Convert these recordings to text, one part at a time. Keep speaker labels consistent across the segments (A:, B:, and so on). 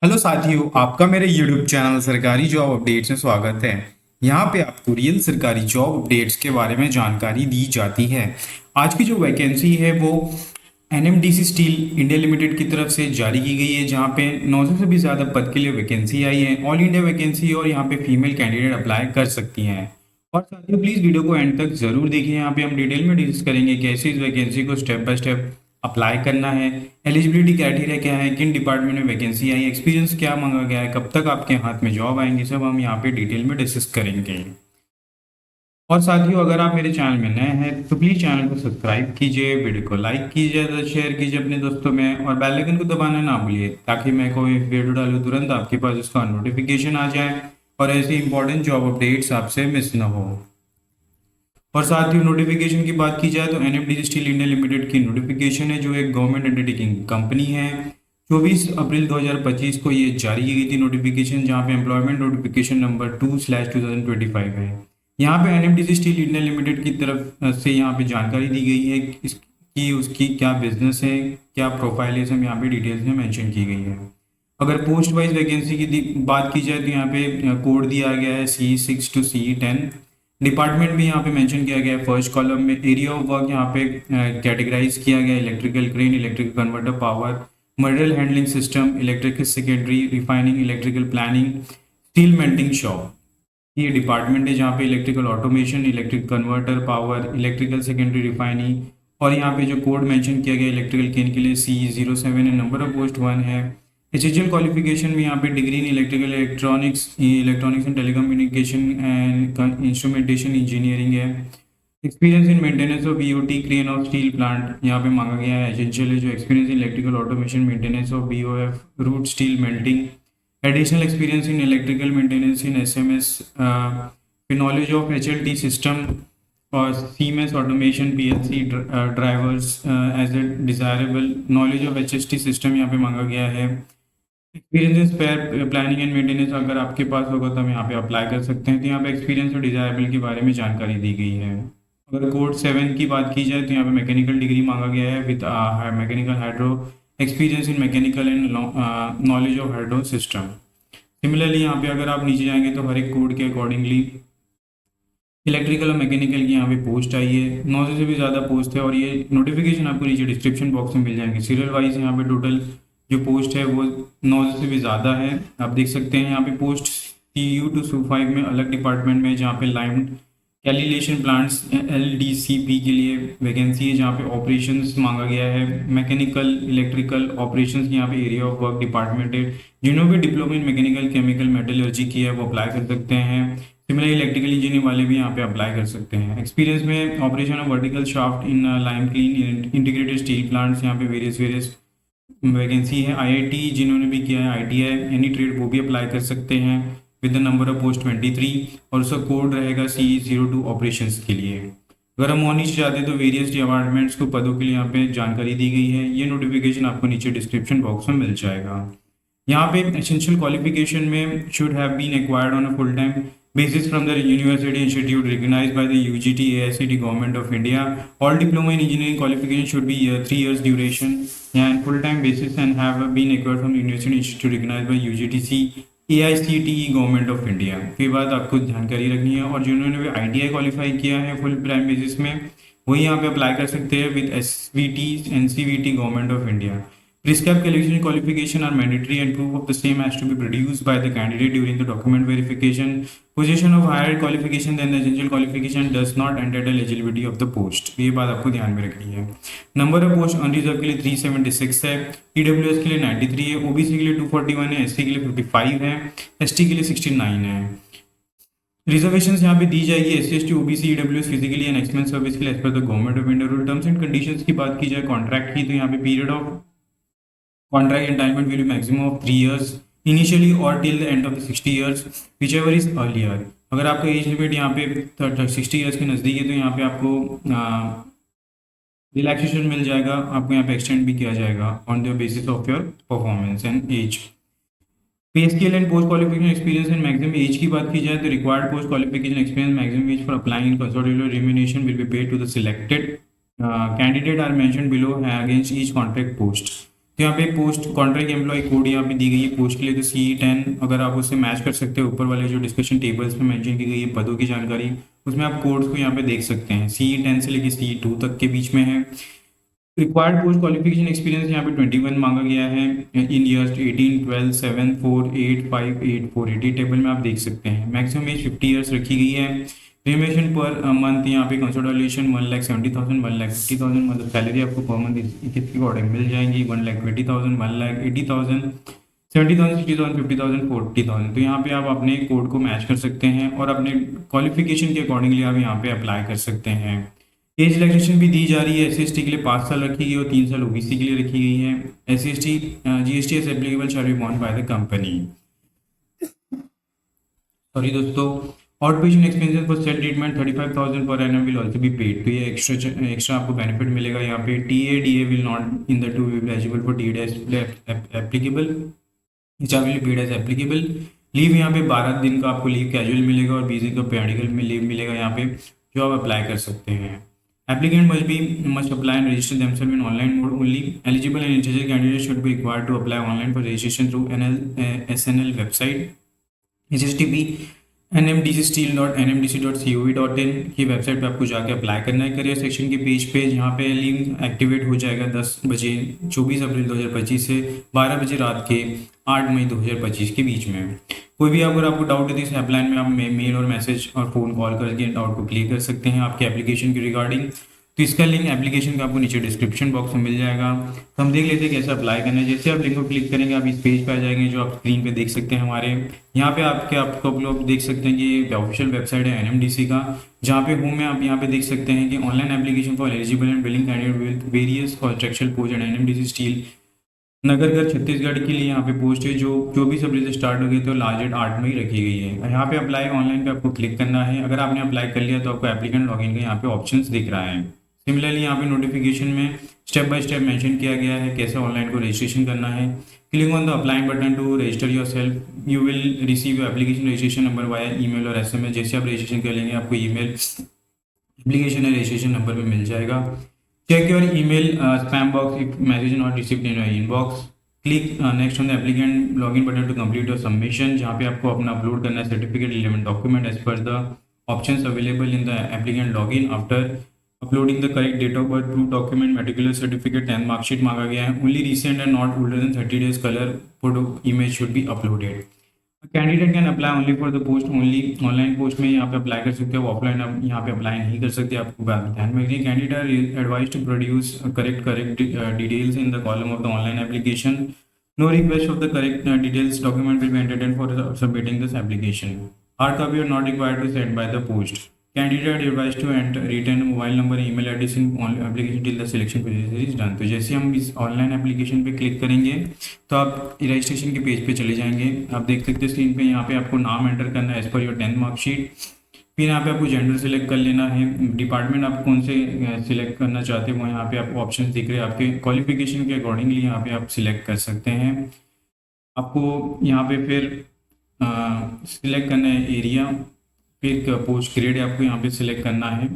A: Hello साथियों, आपका मेरे YouTube चैनल सरकारी जॉब अपडेट्स में स्वागत है। यहाँ पे आपको रियल सरकारी जॉब अपडेट्स के बारे में जानकारी दी जाती है। आज की जो वैकेंसी है वो NMDC स्टील इंडिया लिमिटेड की तरफ से जारी की गई है, जहाँ पे 900 से भी ज़्यादा पद के लिए वैकेंसी आई है। ऑल इंडिया वैकेंसी और यहाँ पे फीमेल कैंडिडेट अप्लाई कर सकती हैं। और साथियों प्लीज़ वीडियो को एंड तक ज़रूर देखिए। यहाँ पे हम डिटेल में डिस्कस करेंगे कैसे इस वैकेंसी को स्टेप बाय स्टेप अप्लाई करना है, एलिजिबिलिटी क्राइटेरिया क्या है, किन डिपार्टमेंट में वैकेंसी आई, एक्सपीरियंस क्या मांगा गया है, कब तक आपके हाथ में जॉब आएंगे, सब हम यहाँ पे डिटेल में डिस्कस करेंगे। और साथियों अगर आप मेरे चैनल में नए हैं तो प्लीज़ चैनल को सब्सक्राइब कीजिए, वीडियो को लाइक कीजिए, तो शेयर कीजिए अपने दोस्तों में और बेल आइकन को दबाना ना भूलिए ताकि मैं कोई वीडियो डालूँ तुरंत आपके पास उसका नोटिफिकेशन आ जाए और ऐसी इंपॉर्टेंट जॉब अपडेट्स आपसे मिस ना हो। और साथ ही नोटिफिकेशन की बात की जाए तो NMDC स्टील इंडिया लिमिटेड की नोटिफिकेशन है, जो एक गवर्नमेंट अंडरटेकिंग कंपनी है। 24 अप्रैल 2025 को ये जारी की गई थी नोटिफिकेशन, जहाँ पे एम्प्लॉयमेंट नोटिफिकेशन नंबर 2/2025 है। यहाँ पे NMDC स्टील इंडिया लिमिटेड की तरफ से यहाँ पे जानकारी दी गई है कि उसकी क्या बिजनेस है, क्या प्रोफाइल है, सब यहाँ पे डिटेल्स में मेंशन की गई है। अगर पोस्ट वाइज वैकेंसी की बात की जाए तो यहाँ पे कोड दिया गया है CE6 to CE10। डिपार्टमेंट भी यहाँ पे मेंशन किया गया है फर्स्ट कॉलम में। एरिया ऑफ वर्क यहाँ पे कैटेगराइज किया गया है, electrical crane, electrical converter, power, material handling system, electrical secondary, refining, electrical planning, steel melting shop. ये डिपार्टमेंट है जहाँ पे electrical automation, electric converter, power, electrical secondary, refining. और यहाँ पे जो कोड मेंशन किया गया इलेक्ट्रिकल केन के लिए CE07 है। नंबर ऑफ पोस्ट 1 है। एसेंशियल क्वालिफिकेशन भी यहाँ पे degree in electrical electronics and telecommunication and instrumentation engineering है। Experience in maintenance of BOT crane of steel plant यहाँ पे मांगा गया है। एसेंशियल है जो experience in electrical automation, maintenance of BOF route steel melting, additional experience in electrical maintenance in SMS, knowledge of HLT system और Siemens automation PLC drivers as a desirable, knowledge of HST system यहाँ पे मांगा गया है। Experience spare planning and maintenance अगर आपके पास होगा तो हम यहाँ पे अप्लाई कर सकते हैं। तो यहाँ पे एक्सपीरियंस और डिजायरेबल के बारे में जानकारी दी गई है। अगर कोड 7 की बात की जाए तो यहाँ पे मैकेनिकल डिग्री मांगा गया है with mechanical hydro, experience in mechanical and knowledge of hydro system. Similarly यहाँ पे अगर आप नीचे जाएंगे तो हर एक कोड के अकॉर्डिंगली इलेक्ट्रिकल और मैकेनिकल की यहाँ पे पोस्ट आई है। 900 से भी ज़्यादा पोस्ट है और ये नोटिफिकेशन आपको नीचे डिस्क्रिप्शन बॉक्स में मिल जाएंगे। सीरियल वाइज यहाँ पे टोटल जो पोस्ट है वो 900 से भी ज़्यादा है। आप देख सकते हैं यहाँ पे पोस्ट CU to SU5 में अलग डिपार्टमेंट में, जहाँ पे लाइम कैलिलेशन प्लांट्स LDCP के लिए वैकेंसी है, जहाँ पे ऑपरेशंस मांगा गया है। मैकेनिकल इलेक्ट्रिकल ऑपरेशंस की यहाँ पे एरिया ऑफ वर्क डिपार्टमेंट है। जिन्होंने भी diploma in mechanical chemical metallurgy किया है वो अप्लाई कर सकते हैं। सिमिलरली इलेक्ट्रिकल इंजीनियरिंग वाले भी यहाँ पे अप्लाई कर सकते हैं। एक्सपीरियंस में operation of vertical shaft in lime clean integrated steel plants, यहाँ पे वेरियस वैकेंसी है। IIT जिन्होंने भी किया है, ITI, एनी ट्रेड, वो भी अप्लाई कर सकते हैं with the number of post 23 और उसका कोड रहेगा CE02 ऑपरेशंस के लिए। अगर हम और नीचे जाते हैं तो वेरियस डिपार्टमेंट्स को पदों के लिए यहाँ पे जानकारी दी गई है। ये नोटिफिकेशन आपको नीचे डिस्क्रिप्शन बॉक्स में मिल जाएगा। यहाँ पे एसेंशियल क्वालिफिकेशन में should have been acquired on a full time basis from the university institute recognized by the UGT AICTE Government of India. All diploma in engineering qualification should be 3 years duration and full time basis and have been acquired from the university institute recognized by UGTC AICTE Government of India। ये बात आपको जानकारी रखनी है। और जिन्होंने भी ITI qualify किया है फुल टाइम बेसिस में वही यहाँ पे अप्लाई कर सकते हैं with SVT NCVT Government of India। Prescribed qualification are mandatory and proof of the same has to be produced by the candidate during the document verification. Possession of higher qualification than the essential qualification does not entitle eligibility of the post। ये बात आपको ध्यान में रखनी है। Number of post unreserved के लिए 376 है, EWS के लिए 93 है, OBC के लिए 241 है, SC के लिए 55 है, ST के लिए 69 है। रिजर्वेशन यहाँ पे दी जाएगी SC ST OBC EWS physically and expense service के लिए as per the government of India rule. Terms and conditions की बात की जाए कॉन्ट्रैक्ट की तो यहाँ पे period of contract entitlement will be maximum of 3 years initially or till the end of the 60 years whichever is earlier। अगर आपका एज लिमिट यहाँ पे 60 ईयर्स के नज़दीक है तो यहाँ पे आपको रिलैक्सेशन मिल जाएगा, आपको यहाँ पे एक्सटेंड भी किया जाएगा on the basis of your performance and age. Pay scale and post qualification experience and maximum age की बात की जाए तो required post qualification experience maximum age for applying in consolidated remuneration will be paid to the selected candidate are mentioned below against each contract post. तो यहाँ पे post contract employ code यहाँ पे दी गई है पोस्ट के लिए, तो CE10 अगर आप उससे मैच कर सकते हो, ऊपर वाले जो डिस्कशन टेबल्स में मेंशन की गई है पदों की जानकारी, उसमें आप कोड्स को यहाँ पे देख सकते हैं। CE10 से लेकर CE2 तक के बीच में है। रिक्वायर्ड पोस्ट क्वालिफिकेशन एक्सपीरियंस यहाँ पे 21 मांगा गया है इन ईयर्स 18, 12, 7, 4, 8, 5, 8, 4, 80 टेबल में आप देख सकते हैं। मैक्सिमम एज 50 ईयर्स रखी गई है। प्रीमियम पर मंथ यहाँ पे कंसोलिडेशन 1,70,000, 1,50,000 मतलब सैलरी आपको पर मंथ इसके अकॉर्डिंग मिल जाएंगी। 1,20,000, 1,80,000, 70,000, 60,000, 50,000, 40,000। तो यहाँ पे आप अपने कोड को मैच कर सकते हैं और अपने क्वालिफिकेशन के अकॉर्डिंगली आप यहाँ पे अप्लाई कर सकते हैं। एज रिलैक्सेशन भी दी जा रही है। SC/ST के लिए 5 साल रखी गई और 3 साल OBC के लिए रखी गई है। SC/ST GST as applicable shall be borne by the company. Sorry दोस्तों, out patient expenses for self treatment 35,000 per annum will also be paid. तो ये एक्स्ट्रा आपको बेनिफिट मिलेगा यहाँ पे। TA will not in the to will eligible for TA applicable, which will paid as applicable. Leave यहाँ पे 12 दिन का आपको लीव कैजुअल मिलेगा और 20 दिन का पेडिकल में लीव मिलेगा यहाँ पे, जो आप अप्लाई कर सकते हैं। Applicant must apply and register themselves in online mode only. Eligible and interested candidates should be required to apply online for registration through SNL website http nmdcsteel.nmdc.gov.in की वेबसाइट पे आपको जाके अप्लाई करना है। करियर सेक्शन के page पे यहाँ पे लिंक एक्टिवेट हो जाएगा 10 बजे 24 अप्रैल 2025 से 12 बजे रात के 8 मई 2025 के बीच में। कोई भी अगर आपको डाउट है तो इस हेल्पलाइन में आप मेल और मैसेज और फ़ोन कॉल करके डाउट को क्लियर कर सकते हैं आपके एप्लीकेशन की रिगार्डिंग। तो इसका लिंक एप्लीकेशन का आपको नीचे डिस्क्रिप्शन बॉक्स में मिल जाएगा। तो हम देख लेते हैं कैसे अप्लाई करना है। जैसे आप लिंक को क्लिक करेंगे आप इस पेज पे आ जाएंगे, जो आप स्क्रीन पे देख सकते हैं हमारे यहाँ पे आपको लोग देख सकते हैं कि ये ऑफिशियल वेबसाइट है NMDC का, जहाँ पे होम में आप यहाँ पे देख सकते हैं कि online application for eligible and willing candidate with various contractual post and NMDC steel Nagargarh Chhattisgarh के लिए यहाँ पे पोस्ट है जो 24 अप्रैल से स्टार्ट हो गई, तो लास्ट डेट 8 मई रखी गई है। यहाँ पे अप्लाई ऑनलाइन पे आपको क्लिक करना है। अगर आपने अप्लाई कर लिया तो आपको एप्लीकेंट लॉगिन का यहाँ पे ऑप्शंस दिख रहा है। सिमिलरली यहाँ पे नोटिफिकेशन में स्टेप बाय स्टेप मेंशन किया गया है कैसे ऑनलाइन को रजिस्ट्रेशन करना है। Click on the apply button to register yourself, you will receive application registration number via email और SMS। जैसे आप रजिस्ट्रेशन कर लेंगे आपको ईमेल एप्लीकेशन या रजिस्ट्रेशन नंबर पे मिल जाएगा। Check your email spam box if message not received in your inbox. Click next on the applicant login button to complete your submission, जहाँ पे आपको अपना अपलोड करना है certificate relevant document as per the options available in the applicant login. After uploading the correct date of birth proof document medical certificate and marksheet मांगा गया है। Only recent and not older than 30 days colour photo image should be uploaded. Candidate can apply only for the post only. Online post में यहाँ पे apply कर सकते हो, offline आप यहाँ पे अप्लाई नहीं कर सकते। आपको ध्यान में रखिए candidate are advise to produce correct details in the column of the online application. No request of the correct details document will be entertained for submitting this application. Hard copy are not required to send by the post. Candidate advise to enter return mobile number email address in application till the selection process is done. तो जैसे हम इस online application पे click करेंगे तो आप registration के page पे चले जाएंगे। आप देख सकते हैं स्क्रीन पे यहाँ पे आपको नाम एंटर करना है as per your 10th marksheet. फिर यहाँ पे आपको जेंडर सिलेक्ट कर लेना है। डिपार्टमेंट आप कौन से सिलेक्ट करना चाहते हैं वो यहाँ पे आपको ऑप्शन दिख रहे हैं। आपके क्वालिफिकेशन के अकॉर्डिंगली यहाँ पे आप सिलेक्ट कर सकते हैं। आपको यहाँ पे फिर सिलेक्ट करना है एरिया, फिर पोस्ट ग्रेड आपको यहाँ पे सिलेक्ट करना है।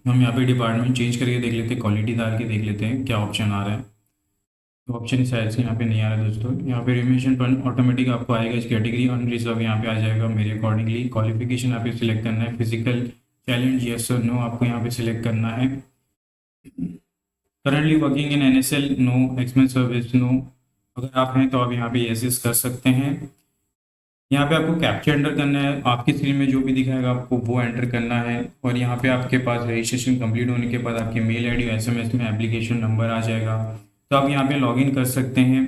A: हम यहाँ पे डिपार्टमेंट चेंज करके देख लेते हैं, क्वालिटी डाल के देख लेते हैं क्या ऑप्शन आ रहा है। तो ऑप्शन शायद से यहाँ पे नहीं आ रहा है दोस्तों। यहाँ पे रिमेशन पर ऑटोमेटिक आपको आएगा इस कैटेगरी अनरिजर्व यहाँ पे आ जाएगा मेरे अकॉर्डिंगली। क्वालिफिकेशन यहाँ पे सिलेक्ट करना है। फिजिकल चैलेंज यस और नो आपको यहाँ पे सिलेक्ट करना है। Currently working in NSL no, expense service no. अगर आप हैं तो आप यहाँ पे यस कर सकते हैं। यहाँ पे आपको कैप्चा एंटर करना है। आपकी स्क्रीन में जो भी दिखाएगा आपको वो एंटर करना है। और यहाँ पे आपके पास रजिस्ट्रेशन कंप्लीट होने के बाद आपके मेल ID और SMS में एप्लीकेशन नंबर आ जाएगा। तो आप यहाँ पे लॉगिन कर सकते हैं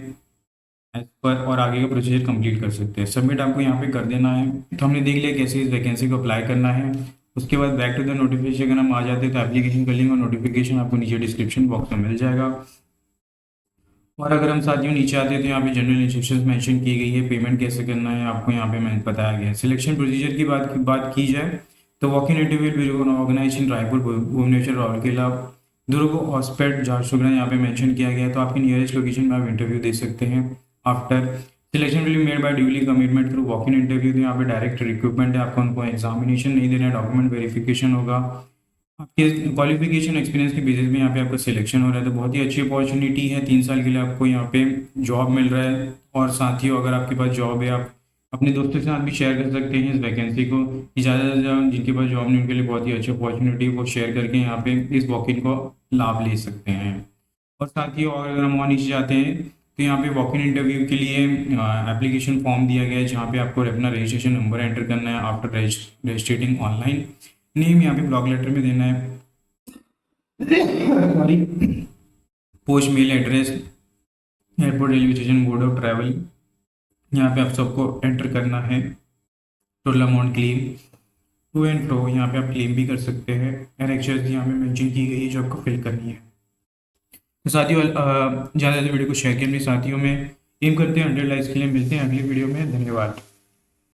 A: एज पर और आगे का प्रोसीजर कंप्लीट कर सकते हैं। सबमिट आपको यहाँ पे कर देना है। तो हमने देख लिया कैसे इस वैकेंसी को अप्लाई करना है। उसके बाद बैक टू द नोटिफिकेशन अगर हम आ जाते हैं तो एप्लीकेशन कर लेंगे और नोटिफिकेशन आपको नीचे डिस्क्रिप्शन बॉक्स में मिल जाएगा। और अगर हम साथियों नीचे आते हैं तो यहाँ पे जनरल इंस्ट्रक्शंस मेंशन की गई है। पेमेंट कैसे करना है आपको यहाँ पे मैंने बताया गया है। सिलेक्शन प्रोसीजर की बात की जाए तो walk in interview will organize in Raipur, Bhubaneswar, Rourkela, Durg, Hospet, Jharsuguda यहाँ पे मेंशन किया गया है। तो आपकी नियरेस्ट लोकेशन में आप इंटरव्यू दे सकते हैं। After selection will be made by duly commitment through walk in interview. तो यहाँ पे डायरेक्ट रिक्रूटमेंट है, आपको उनको एग्जामिनेशन नहीं देना है, डॉक्यूमेंट वेरिफिकेशन होगा। आपके क्वालिफिकेशन एक्सपीरियंस के बेसिस में यहाँ पे आपका सिलेक्शन हो रहा है, तो बहुत ही अच्छी अपॉर्चुनिटी है। 3 साल के लिए आपको यहाँ पे जॉब मिल रहा है। और साथ ही अगर आपके पास जॉब है, आप अपने दोस्तों के साथ भी शेयर कर सकते हैं इस वैकेंसी को। ज़्यादा से ज़्यादा जिनके पास जॉब नहीं उनके लिए बहुत ही अच्छी अपॉर्चुनिटी वो शेयर करके यहाँ पे इस वॉक इन को लाभ ले सकते हैं। और साथ ही और अगर हम और नीचे जाते हैं तो यहाँ पे वॉक इन इंटरव्यू के लिए एप्लीकेशन फॉर्म दिया गया है, जहाँ पे आपको अपना रजिस्ट्रेशन नंबर एंटर करना है आफ्टर रजिस्ट्रेटिंग ऑनलाइन। नेम यहाँ पे ब्लॉक लेटर में देना है, sorry, post mail address, airport, railway station, mode of travel, यहाँ पे आप सबको एंटर करना है। Total amount claim, to and fro यहाँ पे आप क्लेम भी कर सकते हैं। एनेक्चर्स यहाँ पे मेंशन की गई है जो आपको फिल करनी है। तो साथियों ज़्यादा से वीडियो को शेयर करें अपने साथियों में। एम करते हैं 100 लाइक्स के लिए। मिलते हैं अगली वीडियो में। धन्यवाद।